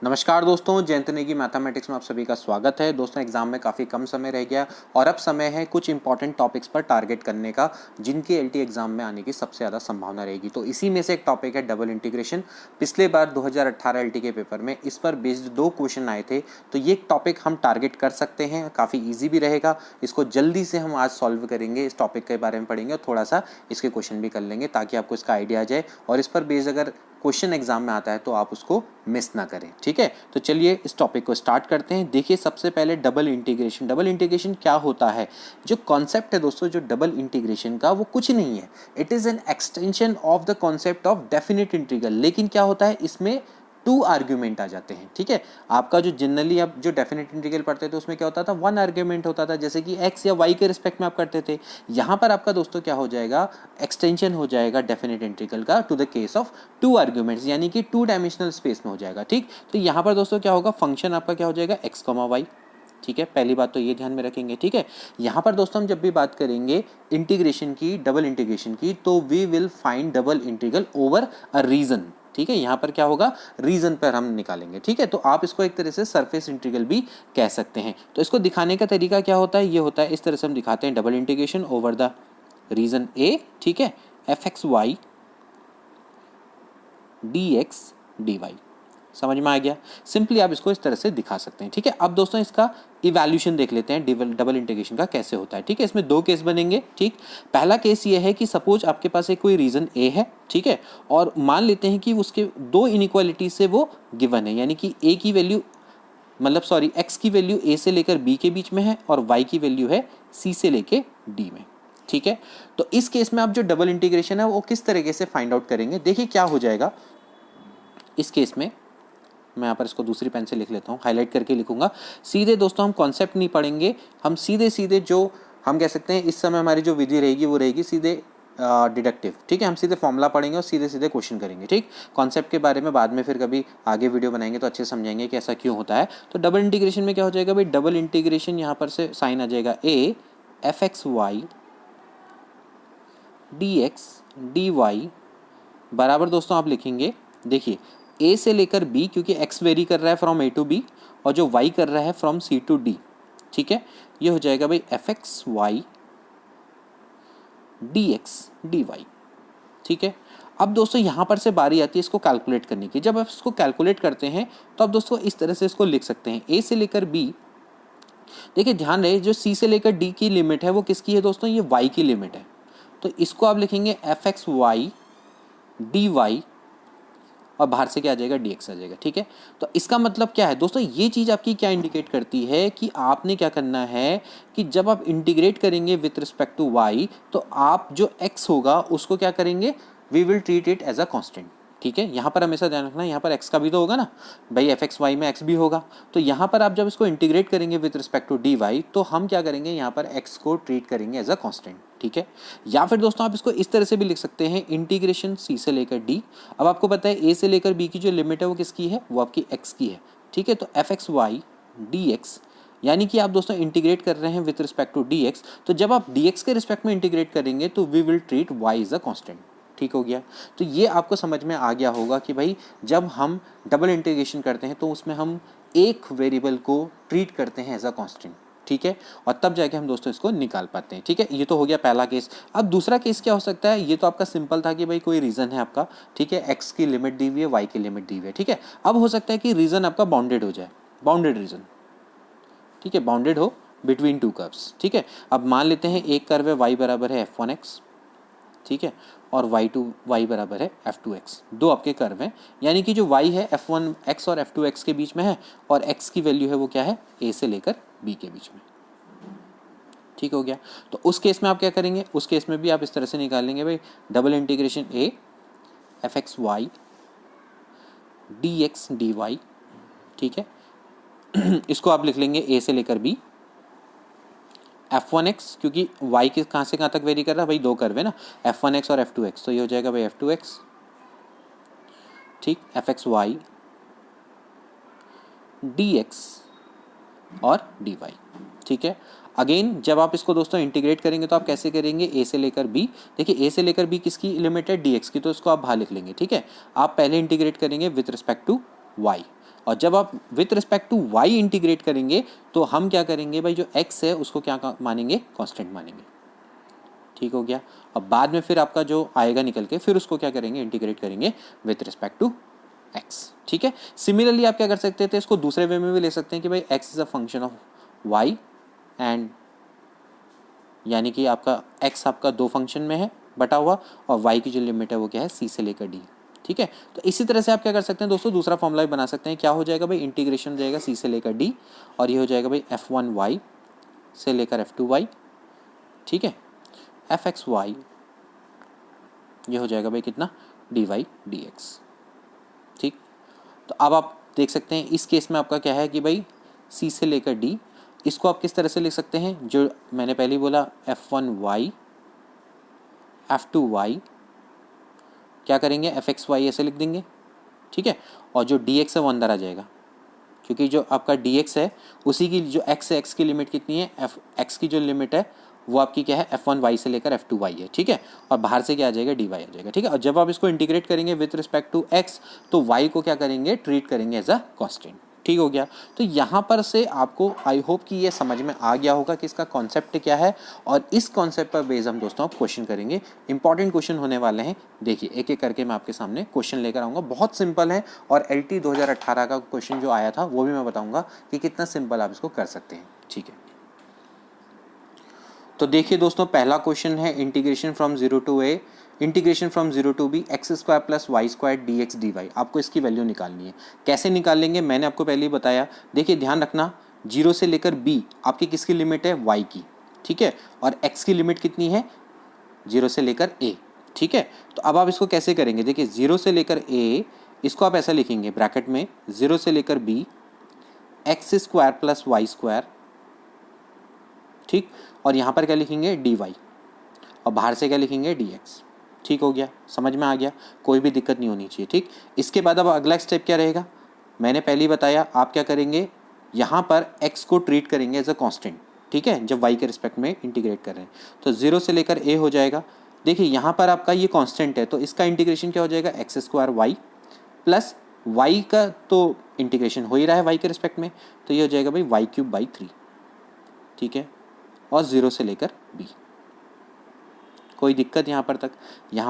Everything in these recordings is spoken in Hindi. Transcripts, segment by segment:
नमस्कार दोस्तों, जयंत नेगी मैथमेटिक्स में आप सभी का स्वागत है। दोस्तों एग्जाम में काफ़ी कम समय रह गया और अब समय है कुछ इंपॉर्टेंट टॉपिक्स पर टारगेट करने का, जिनकी एलटी एग्जाम में आने की सबसे ज़्यादा संभावना रहेगी। तो इसी में से एक टॉपिक है डबल इंटीग्रेशन। पिछले बार 2018 एलटी के पेपर में इस पर बेस्ड 2 क्वेश्चन आए थे, तो ये टॉपिक हम टारगेट कर सकते हैं, काफ़ी ईजी भी रहेगा। इसको जल्दी से हम आज सॉल्व करेंगे, इस टॉपिक के बारे में पढ़ेंगे और थोड़ा सा इसके क्वेश्चन भी कर लेंगे ताकि आपको इसका आइडिया आ जाए और इस पर बेस्ड अगर क्वेश्चन एग्जाम में आता है तो आप उसको मिस ना करें। ठीक है, तो चलिए इस टॉपिक को स्टार्ट करते हैं। देखिए सबसे पहले डबल इंटीग्रेशन। डबल इंटीग्रेशन क्या होता है? जो कॉन्सेप्ट है दोस्तों, जो डबल इंटीग्रेशन का, वो कुछ नहीं है, it is an extension of the concept of definite integral. लेकिन क्या होता है, इसमें 2 आर्ग्यूमेंट आ जाते हैं। ठीक है, आपका जो जनरली आप जो डेफिनेट इंटीग्रल पढ़ते थे उसमें क्या होता था, 1 आर्ग्यूमेंट होता था, जैसे कि x या y के रिस्पेक्ट में आप करते थे। यहाँ पर आपका दोस्तों क्या हो जाएगा, एक्सटेंशन हो जाएगा डेफिनेट इंटीग्रल का to the case of 2 arguments, यानी कि 2 डायमेंशनल स्पेस में हो जाएगा। ठीक, तो यहाँ पर दोस्तों क्या होगा, फंक्शन आपका क्या हो जाएगा, x, y। ठीक है, पहली बात तो ये ध्यान में रखेंगे। ठीक है, यहाँ पर दोस्तों हम जब भी बात करेंगे इंटीग्रेशन की, डबल इंटीग्रेशन की, तो we will find double integral over a region. ठीक है, यहाँ पर क्या होगा, रीजन पर हम निकालेंगे। ठीक है, तो आप इसको एक तरह से सरफेस इंटीग्रल भी कह सकते हैं। तो इसको दिखाने का तरीका क्या होता है, ये होता है इस तरह से हम दिखाते हैं, double integration over the region A, ठीक है, fxy dx dy। समझ में आ गया? सिंपली आप इसको इस तरह से दिखा सकते हैं। ठीक है, अब दोस्तों इसका इवैल्यूएशन देख लेते हैं डबल इंटीग्रेशन का कैसे होता है। ठीक है, इसमें 2 केस बनेंगे। ठीक, पहला केस ये है कि सपोज आपके पास एक कोई रीजन ए है, ठीक है, और मान लेते हैं कि उसके 2 इनइक्वालिटी से वो गिवन है, यानी कि ए की वैल्यू एक्स की वैल्यू ए से लेकर बी के बीच में है और वाई की वैल्यू है सी से लेकर डी में। ठीक है, तो इस केस में आप जो डबल इंटीग्रेशन है वो किस तरीके से फाइंड आउट करेंगे, देखिए क्या हो जाएगा। इस केस में मैं यहाँ पर इसको दूसरी पेन से लिख लेता हूँ, हाईलाइट करके लिखूंगा। सीधे दोस्तों हम कॉन्सेप्ट नहीं पढ़ेंगे, हम सीधे जो हम कह सकते हैं इस समय हमारी जो विधि रहेगी वो रहेगी सीधे डिडक्टिव। ठीक है, हम सीधे फॉर्मूला पढ़ेंगे और सीधे क्वेश्चन करेंगे। ठीक, कॉन्सेप्ट के बारे में बाद में फिर कभी आगे वीडियो बनाएंगे तो अच्छे समझाएंगे कि ऐसा क्यों होता है। तो डबल इंटीग्रेशन में क्या हो जाएगा भाई, डबल इंटीग्रेशन यहाँ पर से साइन आ जाएगा ए fxy dx dy बराबर दोस्तों आप लिखेंगे, देखिए a से लेकर b, क्योंकि x वेरी कर रहा है फ्रॉम a टू b और जो y कर रहा है फ्रॉम c टू d। ठीक है, ये हो जाएगा भाई fxy dx dy। ठीक है, अब दोस्तों यहाँ पर से बारी आती है इसको कैलकुलेट करने की। जब आप इसको कैलकुलेट करते हैं तो आप दोस्तों इस तरह से इसको लिख सकते हैं, a से लेकर b। देखिए ध्यान रहे, जो c से लेकर d की लिमिट है वो किसकी है दोस्तों, ये y की लिमिट है। तो इसको आप लिखेंगे fxy dy और बाहर से क्या आ जाएगा, dx आ जाएगा। ठीक है, तो इसका मतलब क्या है दोस्तों, ये चीज़ आपकी क्या इंडिकेट करती है कि आपने क्या करना है कि जब आप इंटीग्रेट करेंगे विथ रिस्पेक्ट टू y, तो आप जो x होगा उसको क्या करेंगे, we will treat it as a constant. ठीक है, यहाँ पर हमेशा ध्यान रखना, यहाँ पर x का भी तो होगा ना भाई, fxy में x भी होगा। तो यहाँ पर आप जब इसको इंटीग्रेट करेंगे विथ रिस्पेक्ट टू dy, तो हम क्या करेंगे, यहाँ पर x को ट्रीट करेंगे एज अ कांस्टेंट। ठीक है, या फिर दोस्तों आप इसको इस तरह से भी लिख सकते हैं, इंटीग्रेशन c से लेकर d। अब आपको पता है a से लेकर b की जो लिमिट है वो किसकी है, वो आपकी x की है। ठीक है, तो fxy dx, यानी कि आप दोस्तों इंटीग्रेट कर रहे हैं विथ रिस्पेक्ट टू dx। तो जब आप dx के रिस्पेक्ट में इंटीग्रेट करेंगे तो we will treat y is a constant. ठीक हो गया, तो ये आपको समझ में आ गया होगा कि भाई जब हम डबल इंटीग्रेशन करते हैं तो उसमें हम एक वेरिएबल को ट्रीट करते हैं एज अ कांस्टेंट। ठीक है, और तब जाके हम दोस्तों इसको निकाल पाते हैं। ठीक है, ये तो हो गया पहला केस। अब दूसरा केस क्या हो सकता है, ये तो आपका सिंपल था कि भाई कोई रीजन है आपका, ठीक है, x की लिमिट दी हुई है, y की लिमिट दी हुई है। ठीक है, अब हो सकता है कि रीजन आपका बाउंडेड हो जाए, बाउंडेड रीजन। ठीक है, बाउंडेड हो बिटवीन 2 कर्व्स। ठीक है, अब मान लेते हैं एक कर्व है y बराबर है f1x, ठीक है, और y बराबर है f2x। 2 आपके कर्व हैं, यानी कि जो y है f1x और f2x के बीच में है और x की वैल्यू है वो क्या है, a से लेकर b के बीच में। ठीक हो गया, तो उस केस में आप क्या करेंगे, उस केस में भी आप इस तरह से निकालेंगे भाई, double integration a fxy dx dy। ठीक है, इसको आप लिख लेंगे a से लेकर b, f1x, क्योंकि y के कहाँ से कहाँ तक वेरी कर रहा है भाई, 2 कर्व है ना, f1x और f2x, तो ये हो जाएगा भाई f2x। ठीक, fxy dx और dy। ठीक है, अगेन जब आप इसको दोस्तों इंटीग्रेट करेंगे तो आप कैसे करेंगे, a से लेकर b। देखिए a से लेकर b किसकी लिमिट है, dx की, तो इसको आप बाहर लिख लेंगे। ठीक है, आप पहले इंटीग्रेट करेंगे विथ रिस्पेक्ट टू y। और जब आप with respect to Y integrate करेंगे तो हम क्या करेंगे भाई, जो एक्स है उसको क्या मानेंगे, कांस्टेंट मानेंगे। ठीक हो गया। अब बाद में फिर आपका जो आएगा निकल के, फिर उसको क्या करेंगे, इंटीग्रेट करेंगे विथ रिस्पेक्ट टू एक्स। ठीक है। सिमिलरली आप क्या कर सकते थे, इसको दूसरे वे में भी ले सकते हैं कि भाई X is a function of Y and, यानी कि आपका एक्स आपका दो फंक्शन में है बटा हुआ, और वाई की जो लिमिट है वो क्या है, सी से लेकर डी। ठीक है। तो इसी तरह से आप क्या कर सकते हैं दोस्तों, दूसरा फॉर्मूला भी बना सकते हैं। क्या हो जाएगा भाई, इंटीग्रेशन हो जाएगा सी से लेकर डी, और ये हो जाएगा भाई f1y से लेकर f2y। ठीक है। fxy ये हो जाएगा भाई कितना, dy dx। ठीक। तो अब आप देख सकते हैं इस केस में आपका क्या है कि भाई c से लेकर d, इसको आप किस तरह से लिख सकते हैं, जो मैंने पहले बोला f1y f2y, क्या करेंगे fxy ऐसे लिख देंगे। ठीक है। और जो dx है वो अंदर आ जाएगा, क्योंकि जो आपका dx है उसी की जो x है, x की लिमिट कितनी है, x की जो लिमिट है वो आपकी क्या है, f1y से लेकर f2y है। ठीक है। और बाहर से क्या आ जाएगा, dy आ जाएगा। ठीक है। और जब आप इसको इंटीग्रेट करेंगे विथ रिस्पेक्ट टू x, तो y को क्या करेंगे, ट्रीट करेंगे एज अ कांस्टेंट। ठीक हो गया। तो यहाँ पर से आपको आई होप कि ये समझ में आ गया होगा कि इसका कॉन्सेप्ट क्या है, और इस कॉन्सेप्ट पर बेस हम दोस्तों आप क्वेश्चन करेंगे। इंपॉर्टेंट क्वेश्चन होने वाले हैं। देखिए एक एक करके मैं आपके सामने क्वेश्चन लेकर आऊँगा, बहुत सिंपल है, और LT 2018 का क्वेश्चन जो आया था वो भी मैं बताऊँगा कि कितना सिंपल आप इसको कर सकते हैं। ठीक है। तो देखिए दोस्तों, पहला क्वेश्चन है integration from 0 to a, integration from 0 to b X square plus Y square D X D Y. आपको इसकी वैल्यू निकालनी है। कैसे निकालेंगे मैंने आपको पहले ही बताया। देखिए ध्यान रखना, 0 से लेकर b आपकी किसकी लिमिट है, y की। ठीक है। और x की लिमिट कितनी है, 0 से लेकर a। ठीक है। तो अब आप इसको कैसे करेंगे, देखिए 0 से लेकर a, इसको आप ऐसा लिखेंगे ब्रैकेट में 0 से लेकर b X square plus Y square. ठीक। और यहाँ पर क्या लिखेंगे, dy, और बाहर से क्या लिखेंगे, dx। ठीक हो गया, समझ में आ गया, कोई भी दिक्कत नहीं होनी चाहिए। ठीक। इसके बाद अब अगला स्टेप क्या रहेगा, मैंने पहले ही बताया, आप क्या करेंगे, यहाँ पर x को ट्रीट करेंगे एज अ कांस्टेंट। ठीक है। जब y के रिस्पेक्ट में इंटीग्रेट कर रहे हैं तो 0 से लेकर a हो जाएगा। देखिए यहाँ पर आपका ये कांस्टेंट है, तो इसका इंटीग्रेशन क्या हो जाएगा, X square Y plus Y का तो इंटीग्रेशन हो ही रहा है y के रिस्पेक्ट में, तो ये हो जाएगा भाई वाई क्यूब बाई 3। ठीक है। और 0 से लेकर b, कोई दिक्कत यहाँ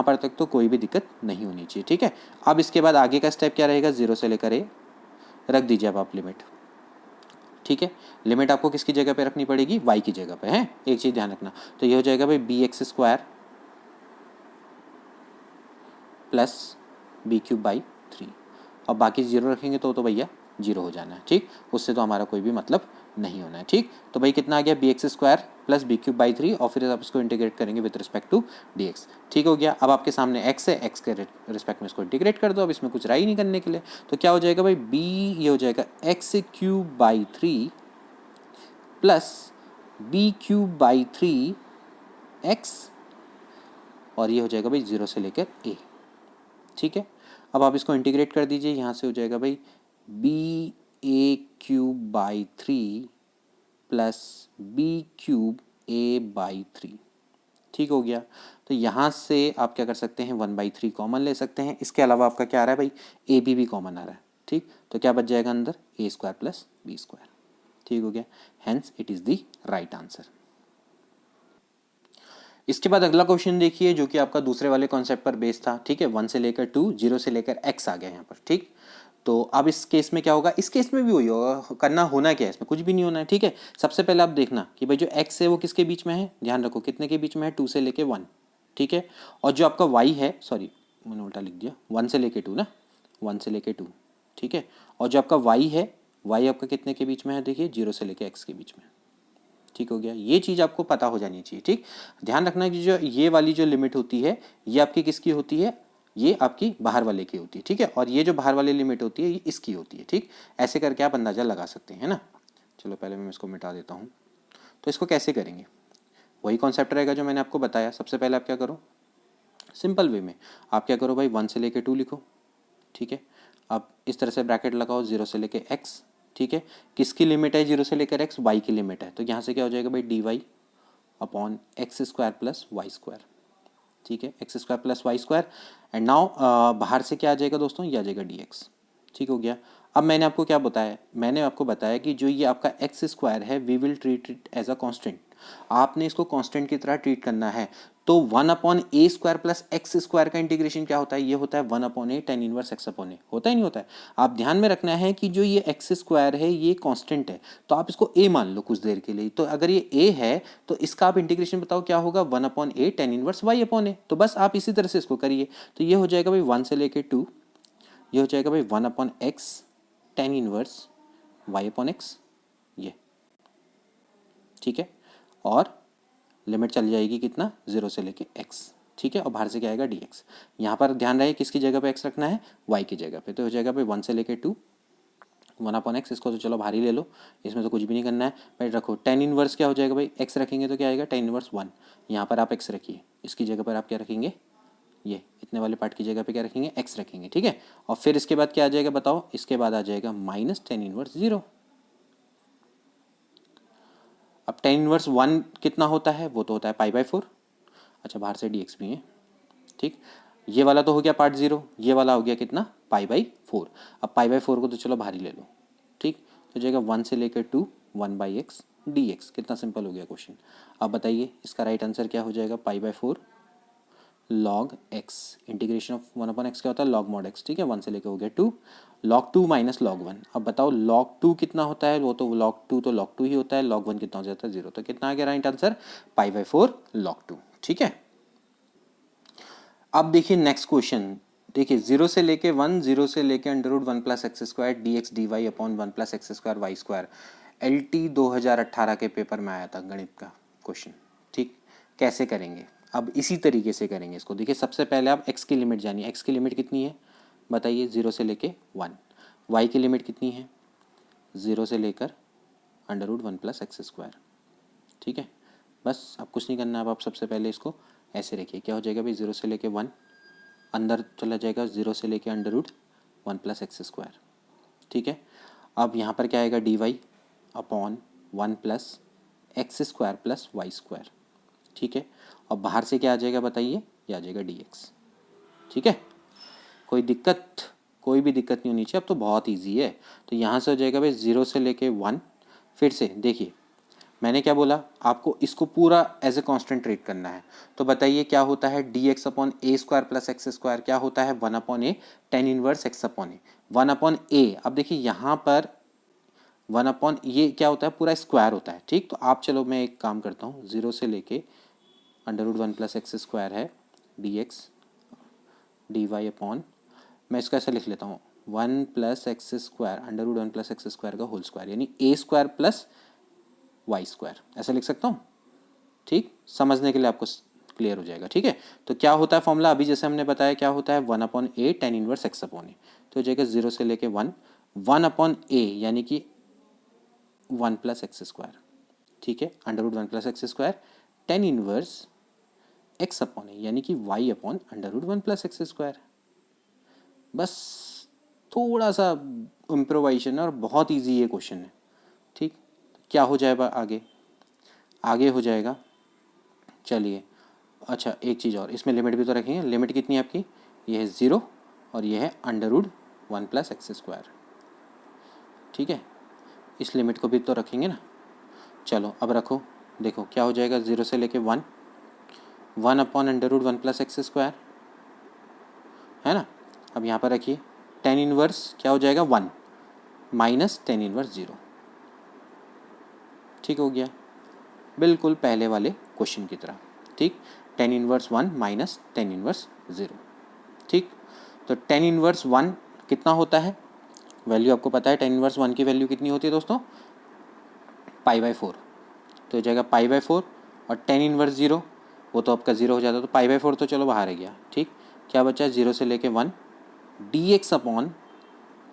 पर तक तो कोई भी दिक्कत नहीं होनी चाहिए। ठीक है। अब इसके बाद आगे का स्टेप क्या रहेगा, 0 से लेकर a रख दीजिए अब आप लिमिट। ठीक है। लिमिट आपको किसकी जगह पे रखनी पड़ेगी, y की जगह पे है, एक चीज़ ध्यान रखना। तो ये हो जाएगा भाई B X square plus B cube by 3, और बाकी 0 रखेंगे तो भैया 0 हो जाना है। ठीक। उससे तो हमारा कोई भी मतलब नहीं होना है। ठीक। तो भाई कितना आ गया, B X square plus B cube by 3, और फिर आप इसको इंटीग्रेट करेंगे with respect to D X. ठीक हो गया। अब आपके सामने एक्स है, एक्स के रिस्पेक्ट में इसको इंटीग्रेट कर दो। अब इसमें कुछ राई नहीं करने के लिए, तो क्या हो जाएगा भाई, बी ये हो जाएगा X cube by 3 plus B cube by 3 X, और ये हो जाएगा भाई 0 से लेकर a। ठीक है। अब आप इसको इंटीग्रेट कर दीजिए, यहाँ से हो जाएगा भाई B A cube by 3 plus B cube A by 3। ठीक हो गया। तो यहाँ से आप क्या कर सकते हैं, 1/3 कॉमन ले सकते हैं। इसके अलावा आपका क्या आ रहा है भाई, ए बी भी कॉमन आ रहा है। ठीक। तो क्या बच जाएगा अंदर, ए स्क्वायर प्लस बी स्क्वायर। ठीक हो गया, hence it is the right answer. इसके बाद अगला क्वेश्चन देखिए, जो कि आपका दूसरे वाले कॉन्सेप्ट पर बेस था। ठीक है। 1 से लेकर 2, 0 से लेकर x आ गया यहाँ पर। ठीक। तो अब इस केस में क्या होगा, इस केस में भी वही होगा, करना होना क्या है, इसमें कुछ भी नहीं होना है। ठीक है। सबसे पहले आप देखना कि भाई जो x है वो किसके बीच में है, ध्यान रखो कितने के बीच में है, 2 से लेके 1। ठीक है। और जो आपका y है, सॉरी मैंने उल्टा लिख दिया, 1 से लेके 2 ना, 1 से लेके 2। ठीक है। और जो आपका y है, y आपका कितने के बीच में है, देखिए 0 से लेके x के बीच में। ठीक हो गया, ये चीज़ आपको पता हो जानी चाहिए। ठीक। ध्यान रखना कि जो ये वाली जो लिमिट होती है ये आपकी किसकी होती है, ये आपकी बाहर वाले की होती है। ठीक है। और ये जो बाहर वाली लिमिट होती है ये इसकी होती है। ठीक। ऐसे करके आप अंदाज़ा लगा सकते हैं ना। चलो पहले मैं इसको मिटा देता हूँ। तो इसको कैसे करेंगे, वही कॉन्सेप्ट रहेगा जो मैंने आपको बताया। सबसे पहले आप क्या करो, सिंपल वे में आप क्या करो भाई, 1 से लेके 2 लिखो। ठीक है। आप इस तरह से ब्रैकेट लगाओ, 0 से लेके x। ठीक है। किसकी लिमिट है, 0 से लेकर x, y की लिमिट है। तो यहाँ से क्या हो जाएगा भाई, dy upon X square plus Y square. ठीक है। X square plus Y square, and now बाहर से क्या आ जाएगा दोस्तों, ये आ जाएगा dx। ठीक हो गया। अब मैंने आपको क्या बताया, मैंने आपको बताया कि जो ये आपका एक्स स्क्वायर है we will treat it as a constant, आपने इसको कांस्टेंट की तरह ट्रीट करना है। तो 1/a² प्लस एक्स स्क्वायर का इंटीग्रेशन क्या होता है, ये होता है 1/a tan इनवर्स x/a, होता ही नहीं होता है। आप ध्यान में रखना है कि जो ये एक्स स्क्वायर है ये कांस्टेंट है, तो आप इसको a मान लो कुछ देर के लिए। तो अगर ये a है तो इसका आप इंटीग्रेशन बताओ क्या होगा, 1/a tan इनवर्स y/a। तो बस आप इसी तरह से इसको करिए। तो ये हो जाएगा भाई 1 से लेके 2, ये हो जाएगा भाई 1/x tan इनवर्स y/x, ये ठीक है। और लिमिट चल जाएगी कितना, 0 से लेके x, ठीक है। और बाहर से क्या आएगा dx। यहाँ पर ध्यान रहे किसकी जगह पे x रखना है, y की जगह पे। तो हो जाएगा भाई 1 से लेके 2 1/x, इसको तो चलो भारी ले लो, इसमें तो कुछ भी नहीं करना है। भाई रखो tan इनवर्स क्या हो जाएगा भाई, x रखेंगे तो क्या आएगा tan इनवर्स 1। यहाँ पर आप x रखिए, इसकी जगह पर आप क्या रखेंगे, ये इतने वाले पार्ट की जगह पे क्या रखेंगे, x रखेंगे, ठीक है। और फिर इसके बाद क्या आ जाएगा बताओ, इसके बाद आ जाएगा माइनस tan इनवर्स 0। अब tan इनवर्स 1 कितना होता है, वो तो होता है π/4। अच्छा बाहर से dx भी है, ठीक। ये वाला तो हो गया पार्ट 0, ये वाला हो गया कितना, π/4। अब π/4 को तो चलो बाहर ही ले लो, ठीक। तो जाएगा 1 से लेकर 2 1/x dx। कितना सिंपल हो गया क्वेश्चन। अब बताइए इसका राइट आंसर क्या हो जाएगा, π/4 log x। Integration of 1/x क्या होता है, log mod x, ठीक है। 1 से लेकर हो गया 2 log 2 माइनस log 1। अब बताओ log 2 कितना होता है, वो तो log 2 तो log 2 ही होता है, log 1 कितना हो जाता है 0। तो कितना आ गया राइट आंसर, π/4 log 2, ठीक है। अब देखिए नेक्स्ट क्वेश्चन, देखिए 0 से लेके 1, 0 से लेके √1 plus x square D X D Y upon 1 plus x square Y square, LT 2018 के पेपर में आया था गणित का क्वेश्चन, ठीक। कैसे करेंगे, अब इसी तरीके से करेंगे इसको। देखिए सबसे पहले आप x की लिमिट जानिए, x की लिमिट कितनी है बताइए, 0 से लेके 1। y की लिमिट कितनी है, 0 से लेकर √1 प्लस एक्स स्क्वायर, ठीक है। बस अब कुछ नहीं करना है, अब आप सबसे पहले इसको ऐसे रखिए, क्या हो जाएगा भाई 0 से लेके 1, अंदर चला जाएगा 0 से लेके √1 प्लस एक्स स्क्वायर, ठीक है। अब यहाँ पर क्या आएगा dy upon 1 plus x square plus Y square, ठीक है। और बाहर से क्या आ जाएगा बताइए, ये आ जाएगा dx, ठीक है। कोई दिक्कत, कोई भी दिक्कत नहीं होनी चाहिए, अब तो बहुत इजी है। तो यहाँ से हो जाएगा भाई 0 से लेके 1। फिर से देखिए मैंने क्या बोला आपको, इसको पूरा एज ए कांस्टेंट ट्रीट करना है। तो बताइए क्या होता है, dx upon a square plus x square क्या होता है, 1/a tan inverse x/a 1/a। अब देखिए यहाँ पर 1 ये क्या होता है, पूरा स्क्वायर होता है, ठीक। तो आप चलो मैं एक काम करता हूँ, 0 से लेके √1 प्लस एक्स स्क्वायर है dx dy अपॉन, मैं इसको ऐसा लिख लेता हूँ 1 plus x square √1 plus x square का होल स्क्वायर, यानी a square plus Y square, ऐसा लिख सकता हूँ, ठीक। समझने के लिए आपको क्लियर हो जाएगा, ठीक है। तो क्या होता है फॉर्मूला, अभी जैसे हमने बताया क्या होता है, 1/a tan इनवर्स x/a। तो हो जाएगा 0 से लेके 1 1/a यानी कि 1 प्लस एक्स स्क्वायर, ठीक है, √1 plus x square tan inverse x/a यानी कि y upon √1 plus x square. बस थोड़ा सा इम्प्रोवाइजेशन है और बहुत ईजी ये क्वेश्चन है, ठीक। क्या हो जाएगा आगे, आगे हो जाएगा, चलिए अच्छा एक चीज़ और, इसमें लिमिट भी तो रखेंगे। लिमिट कितनी है आपकी, ये है 0 और ये है √1 प्लस एक्स स्क्वायर, ठीक है। इस लिमिट को भी तो रखेंगे ना। चलो अब रखो, देखो क्या हो जाएगा, 0 से लेके 1 1/√1 प्लस एक्स स्क्वायर, है ना। अब यहाँ पर रखिए tan इनवर्स क्या हो जाएगा 1 माइनस tan इनवर्स 0, ठीक हो गया, बिल्कुल पहले वाले क्वेश्चन की तरह, ठीक। tan inverse 1 minus tan inverse 0, ठीक। तो tan इनवर्स 1 कितना होता है, वैल्यू आपको पता है, tan इनवर्स 1 की वैल्यू कितनी होती है दोस्तों, π/4। तो हो जाएगा π/4 और tan इनवर्स 0 वो तो आपका 0 हो जाता है, तो π/4 तो चलो बाहर है गया, ठीक। क्या बचा, 0 से लेके 1 dx upon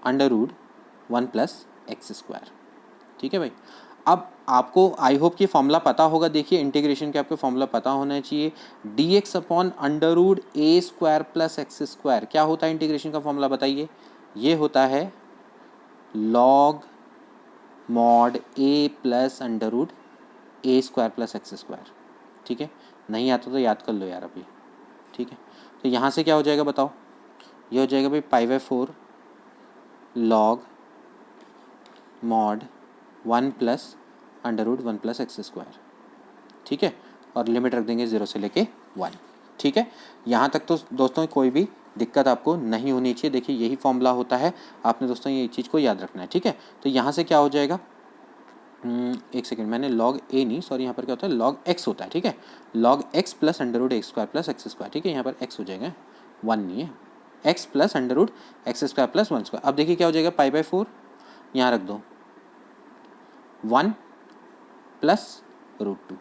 √1 plus x square, ठीक है भाई। अब आपको आई होप कि फॉर्मूला पता होगा, देखिए इंटीग्रेशन के आपको फॉर्मूला पता होना चाहिए। dx upon √a square plus x square क्या होता है इंटीग्रेशन का फॉर्मूला बताइए, ये होता है log mod a plus √a square plus x square, ठीक है। नहीं आता तो याद कर लो यार अभी, ठीक है। तो यहाँ से क्या हो जाएगा बताओ, ये हो जाएगा भाई π/4 log mod 1 plus under root 1 plus x square, ठीक है, और लिमिट रख देंगे 0 से लेके 1, ठीक है। यहाँ तक तो दोस्तों कोई भी दिक्कत आपको नहीं होनी चाहिए। देखिए यही फॉर्मूला होता है, आपने दोस्तों ये चीज़ को याद रखना है, ठीक है। तो यहाँ से क्या हो जाएगा, एक सेकेंड, मैंने लॉग ए नहीं, सॉरी, यहाँ पर क्या होता है लॉग एक्स होता है, ठीक है। Log x plus under root x square plus x square, ठीक है, यहाँ पर एक्स हो जाएगा, 1 नहीं है, x plus under root x square plus 1 square. अब देखिए क्या हो जाएगा, π/4 यहाँ रख दो, 1 प्लस √2,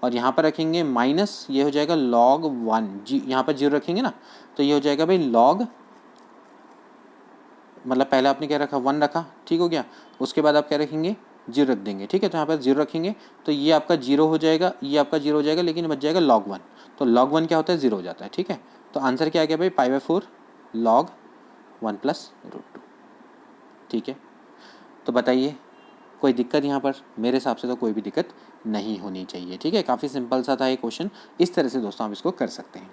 और यहाँ पर रखेंगे माइनस, ये हो जाएगा log 1, जी यहाँ पर 0 रखेंगे ना, तो ये हो जाएगा भाई log, मतलब पहले आपने क्या रखा 1 रखा, ठीक हो गया, उसके बाद आप क्या रखेंगे 0 रख देंगे, ठीक है। तो यहाँ पर 0 रखेंगे तो ये आपका 0 हो जाएगा, ये आपका 0 हो जाएगा, लेकिन बच जाएगा log 1, तो log 1 क्या होता है 0 हो जाता है, ठीक है। तो आंसर क्या आ गया भाई, π/4 log 1 प्लस √2, ठीक है। तो बताइए कोई दिक्कत यहाँ पर, मेरे हिसाब से तो कोई भी दिक्कत नहीं होनी चाहिए, ठीक है। काफ़ी सिंपल सा था ये क्वेश्चन, इस तरह से दोस्तों आप इसको कर सकते हैं।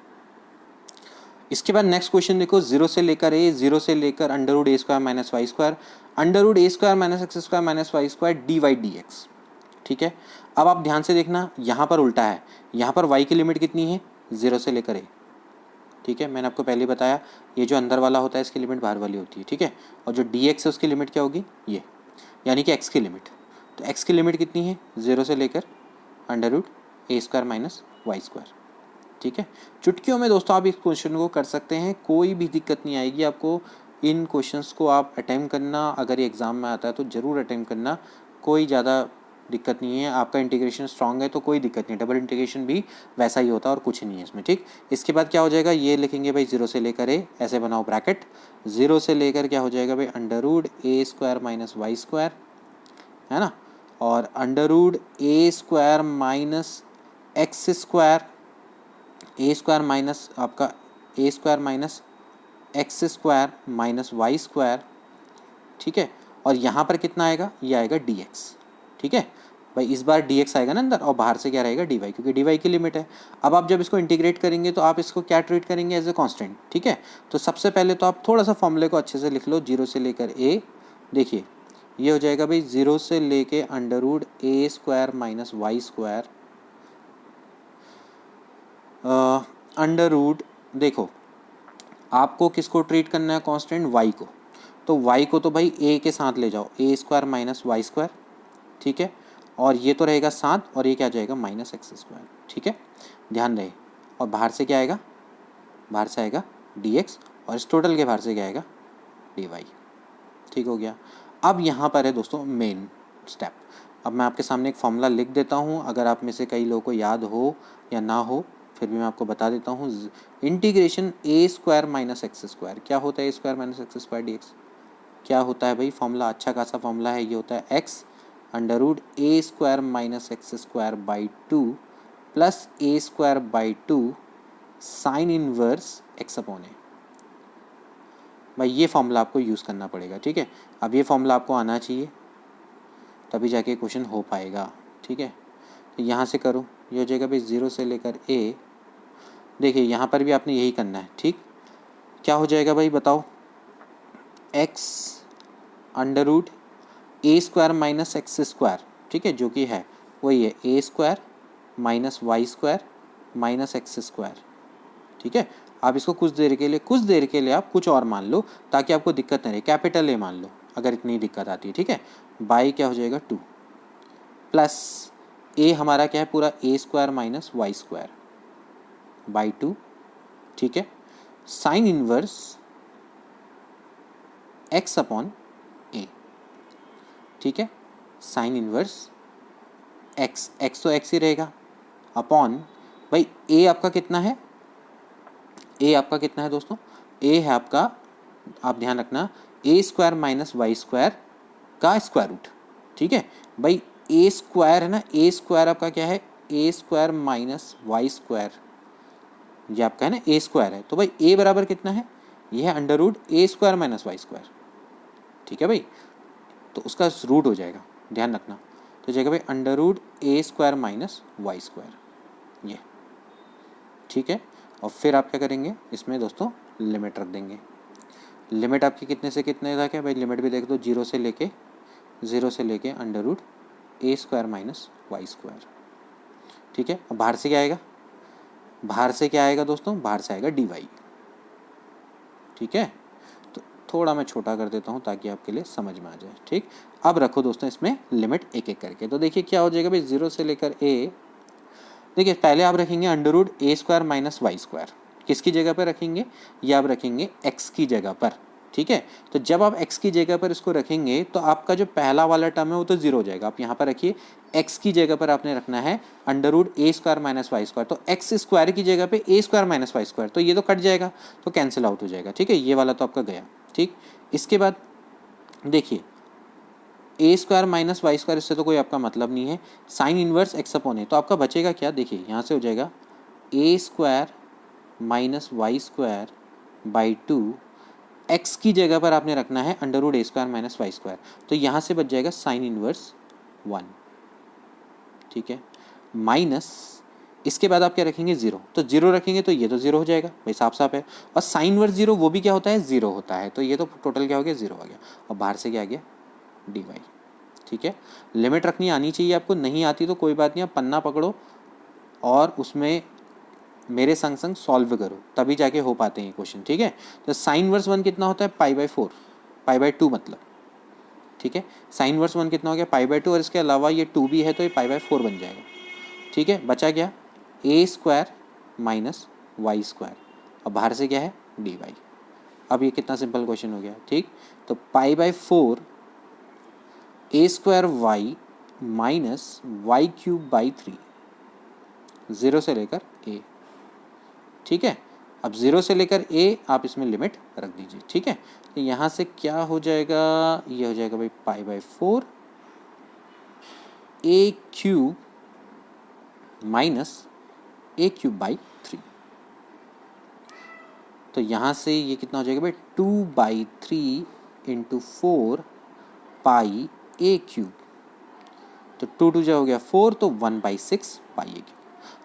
इसके बाद नेक्स्ट क्वेश्चन देखो, 0 से लेकर ए, 0 से लेकर under root A square minus Y square, under root A square minus X square minus Y square dy/dx, ठीक है। अब आप ध्यान से देखना, यहाँ पर उल्टा है, यहाँ पर y की लिमिट कितनी है 0 से लेकर ए, ठीक है। मैंने आपको पहले ही बताया, ये जो अंदर वाला होता है इसकी लिमिट बाहर वाली होती है, ठीक है। और जो dx है उसकी लिमिट क्या होगी, ये, यानी कि x की लिमिट, तो x की लिमिट कितनी है 0 से लेकर under root A square minus Y square, ठीक है। चुटकियों में दोस्तों आप इस क्वेश्चन को कर सकते हैं, कोई भी दिक्कत नहीं आएगी आपको। इन क्वेश्चंस को आप अटेम्प्ट करना, अगर ये एग्ज़ाम में आता है तो ज़रूर अटेम्प्ट करना, कोई ज़्यादा दिक्कत नहीं है। आपका इंटीग्रेशन स्ट्रांग है तो कोई दिक्कत नहीं, डबल इंटीग्रेशन भी वैसा ही होता है और कुछ नहीं है इसमें, ठीक। इसके बाद क्या हो जाएगा, ये लिखेंगे भाई 0 से लेकर ए, ऐसे बनाओ ब्रैकेट, 0 से लेकर क्या हो जाएगा भाई under root A square minus Y square, है ना, और under root A square minus X square, A square minus आपका A square minus X square minus Y square, ठीक है। और यहाँ पर कितना आएगा, ये आएगा dx, ठीक है भाई। इस बार dx आएगा ना अंदर, और बाहर से क्या रहेगा dy, क्योंकि dy की लिमिट है। अब आप जब इसको इंटीग्रेट करेंगे तो आप इसको क्या ट्रीट करेंगे, एज ए कांस्टेंट, ठीक है। तो सबसे पहले तो आप थोड़ा सा फॉर्मूले को अच्छे से लिख लो, 0 से लेकर a, देखिए ये हो जाएगा भाई 0 से लेके under root A square minus Y square under root, देखो आपको किसको ट्रीट करना है कांस्टेंट, y को, तो y को तो भाई a के साथ ले जाओ, ए स्क्वायर माइनस वाई स्क्वायर, ठीक है। और ये तो रहेगा 7, और ये क्या जाएगा माइनस एक्स स्क्वायर, ठीक है, ध्यान रहे। और बाहर से क्या आएगा, बाहर से आएगा dx, और इस टोटल के बाहर से क्या आएगा dy, ठीक हो गया। अब यहाँ पर है दोस्तों मेन स्टेप। अब मैं आपके सामने एक फॉर्मूला लिख देता हूँ, अगर आप में से कई लोगों को याद हो या ना हो फिर भी मैं आपको बता देता हूँ। Integration A square minus X square, क्या होता है A square minus X square dx, क्या होता है भाई, फॉर्मूला अच्छा खासा फॉर्मूला है, ये होता है X under root A square minus X square by 2 plus A square by 2 sine inverse X upon A. भाई ये फॉर्मूला आपको यूज़ करना पड़ेगा, ठीक है। अब ये फॉर्मूला आपको आना चाहिए, तभी जाके क्वेश्चन हो पाएगा, ठीक है। तो यहाँ से करो, ये हो जाएगा भाई 0 से लेकर a, देखिए यहाँ पर भी आपने यही करना है, ठीक। क्या हो जाएगा भाई बताओ, x under root A square minus X square, ठीक है, जो कि है वही है A square minus Y square minus X square, ठीक है। आप इसको कुछ देर के लिए आप कुछ और मान लो, ताकि आपको दिक्कत नहीं रहे, कैपिटल ए मान लो अगर इतनी दिक्कत आती है, ठीक है। बाई क्या हो जाएगा 2 प्लस ए हमारा क्या है पूरा A square minus Y square by 2, ठीक है, sine inverse X upon A, ठीक है, साइन इनवर्स एक्स, एक्स तो एक्स ही रहेगा, अपॉन भाई ए आपका कितना है, ए आपका कितना है दोस्तों, ए है आपका, आप ध्यान रखना, ए स्क्वायर माइनस वाई स्क्वायर का स्क्वायर रूट, ठीक है भाई। ए स्क्वायर है ना, ए स्क्वायर आपका क्या है A square minus Y square, ये आपका है ना ए स्क्वायर है, तो भाई ए बराबर कितना है, ये है under root A square minus Y square, ठीक है भाई। तो उसका रूट हो जाएगा, ध्यान रखना, तो जाएगा भाई under root A square minus Y square, ये ठीक है। और फिर आप क्या करेंगे, इसमें दोस्तों लिमिट रख देंगे। लिमिट आपकी कितने से कितने तक है भाई, लिमिट भी देख दो 0 से लेके 0 से लेके under root A square minus Y square. ठीक है, अब बाहर से क्या आएगा, बाहर से क्या आएगा दोस्तों, बाहर से आएगा dy। ठीक है, तो थोड़ा मैं छोटा कर देता हूँ ताकि आपके लिए समझ में आ जाए। ठीक, अब रखो दोस्तों इसमें लिमिट एक एक करके। तो देखिए क्या हो जाएगा भाई, 0 से लेकर a, देखिए पहले आप रखेंगे under root A square minus Y square, किसकी जगह पर रखेंगे, ये आप रखेंगे x की जगह पर। ठीक है, तो जब आप x की जगह पर इसको रखेंगे तो आपका जो पहला वाला टर्म है वो तो 0 हो जाएगा। आप यहाँ पर रखिए, x की जगह पर आपने रखना है under root A square minus Y square, तो एक्स स्क्वायर की जगह पे ए स्क्वायर माइनस वाई स्क्वायर, तो ये तो कट जाएगा, तो कैंसिल आउट हो जाएगा। ठीक है, ये वाला तो आपका गया। ठीक, इसके बाद देखिए A square minus Y square, इससे तो कोई आपका मतलब नहीं है, sine inverse X upon A, तो आपका बचेगा क्या, देखिए यहाँ से हो जाएगा A square minus Y square by 2, X की जगह पर आपने रखना है under root A square minus Y square, तो यहाँ से बच जाएगा साइन इनवर्स 1। ठीक है, माइनस इसके बाद आप क्या रखेंगे, 0, तो 0 रखेंगे तो ये तो 0 हो जाएगा भाई, साफ साफ है। और साइन इनवर्स 0 वो भी क्या होता है, 0 होता है, तो ये तो टोटल क्या हो गया, 0 आ गया। और बाहर से क्या आ गया, dy। ठीक है, लिमिट रखनी आनी चाहिए आपको, नहीं आती तो कोई बात नहीं, आप पन्ना पकड़ो और उसमें मेरे संग संग सॉल्व करो, तभी जाके हो पाते हैं ये क्वेश्चन। ठीक है, तो साइन वर्स 1 कितना होता है, π/4, π/2 मतलब। ठीक है, साइन वर्स 1 कितना हो गया, π/2, और इसके अलावा ये 2 भी है तो ये π/4 बन जाएगा। ठीक है, बचा क्या, ए स्क्वायर माइनस वाई स्क्वायर, और बाहर से क्या है, dy। अब ये कितना सिंपल क्वेश्चन हो गया। ठीक, तो π/4 A square Y minus Y cube by 3, 0 से लेकर a। ठीक है, अब 0 से लेकर a आप इसमें लिमिट रख दीजिए। ठीक है, तो यहाँ से क्या हो जाएगा, ये हो जाएगा भाई π/4 a cube minus a cube by 3, तो यहाँ से ये कितना हो जाएगा भाई, 2/3 इंटू 4 पाई a क्यूब, तो 2 2 जो हो गया 4, तो 1/6 पाई a क्यूब।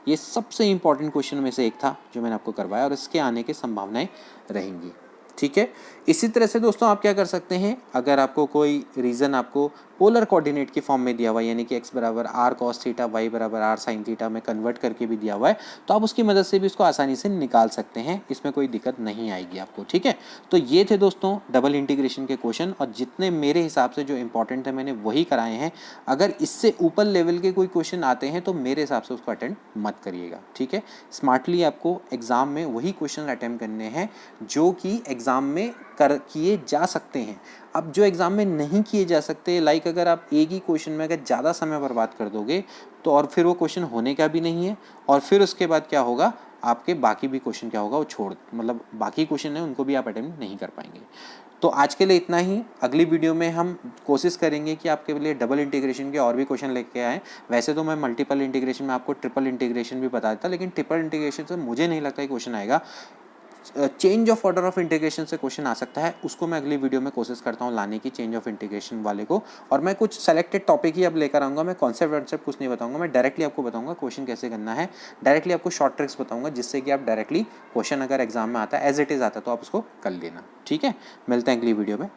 ये सबसे इंपॉर्टेंट क्वेश्चन में से एक था जो मैंने आपको करवाया, और इसके आने की संभावनाएं रहेंगी। ठीक है, इसी तरह से दोस्तों आप क्या कर सकते हैं, अगर आपको कोई रीज़न आपको पोलर कोऑर्डिनेट की फॉर्म में दिया हुआ है, यानी कि x बराबर r cos थीटा, y बराबर r sin थीटा में कन्वर्ट करके भी दिया हुआ है, तो आप उसकी मदद से भी इसको आसानी से निकाल सकते हैं, इसमें कोई दिक्कत नहीं आएगी आपको। ठीक है, तो ये थे दोस्तों डबल इंटीग्रेशन के क्वेश्चन, और जितने मेरे हिसाब से जो इंपॉर्टेंट थे मैंने वही कराए हैं। अगर इससे ऊपर लेवल के कोई क्वेश्चन आते हैं तो मेरे हिसाब से उसको अटेंड मत करिएगा। ठीक है, स्मार्टली आपको एग्जाम में वही क्वेश्चन अटेम्प्ट करने हैं जो कि एग्जाम में किए जा सकते हैं। अब जो एग्जाम में नहीं किए जा सकते, लाइक अगर आप एक ही क्वेश्चन में अगर ज़्यादा समय बर्बाद कर दोगे तो और फिर वो क्वेश्चन होने का भी नहीं है, और फिर उसके बाद क्या होगा, आपके बाकी भी क्वेश्चन क्या होगा, वो मतलब बाकी क्वेश्चन है उनको भी आप अटेम्प्ट नहीं कर पाएंगे। तो आज के लिए इतना ही। अगली वीडियो में हम कोशिश करेंगे कि आपके लिए डबल इंटीग्रेशन के और भी क्वेश्चन लेके आएँ। वैसे तो मैं मल्टीपल इंटीग्रेशन में आपको ट्रिपल इंटीग्रेशन भी बता देता, लेकिन ट्रिपल इंटीग्रेशन से मुझे नहीं लगता क्वेश्चन आएगा। Change of order of integration से क्वेश्चन आ सकता है, उसको मैं अगली वीडियो में कोशिश करता हूँ लाने की, चेंज ऑफ इंटीग्रेशन वाले को। और मैं कुछ सेलेक्टेड टॉपिक ही अब लेकर आऊँगा, मैं कॉन्सेप्ट कुछ नहीं बताऊँगा, मैं डायरेक्टली आपको बताऊँगा क्वेश्चन कैसे करना है, डायरेक्टली आपको शॉर्ट ट्रिक्स बताऊँगा, जिससे कि आप डायरेक्टली क्वेश्चन अगर एग्जाम में आता है एज इट इज़ आता है तो आप उसको कर लेना। ठीक है, मिलते हैं अगली वीडियो में।